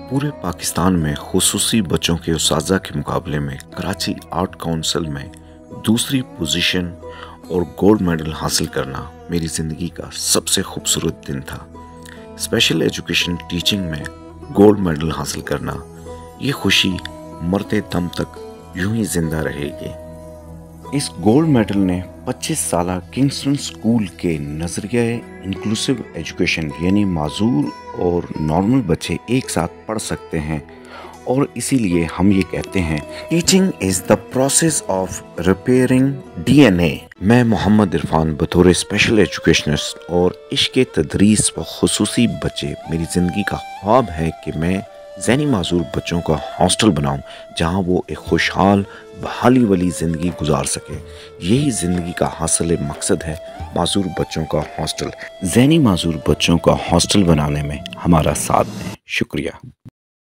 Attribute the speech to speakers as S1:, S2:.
S1: पूरे पाकिस्तान में खुसूसी बच्चों के उसाजा के मुकाबले में कराची आर्ट काउंसिल में दूसरी पोजीशन और गोल्ड मेडल हासिल करना मेरी ज़िंदगी का सबसे खूबसूरत दिन था। स्पेशल एजुकेशन टीचिंग में गोल्ड मेडल हासिल करना, ये खुशी मरते दम तक यूं ही जिंदा रहेगी। इस गोल्ड मेडल ने 25 साल किंगस्टन स्कूल के नज़रिया इंक्लूसिव एजुकेशन यानी माजूर और नॉर्मल बच्चे एक साथ पढ़ सकते हैं, और इसीलिए हम ये कहते हैं teaching is the process of repairing DNA। मैं मोहम्मद इरफान बतौर स्पेशल एजुकेशनिस्ट और इश्क़ तदरीस व खुसूसी बच्चे, मेरी ज़िंदगी का ख्वाब है कि मैं ज़हनी माजूर बच्चों का हॉस्टल बनाऊं जहां वो एक खुशहाल बहाली वाली ज़िंदगी गुजार सके। यही ज़िंदगी का हासिल मकसद है माजूर बच्चों का हॉस्टल। ज़हनी माजूर बच्चों का हॉस्टल बनाने में हमारा साथ दें। शुक्रिया।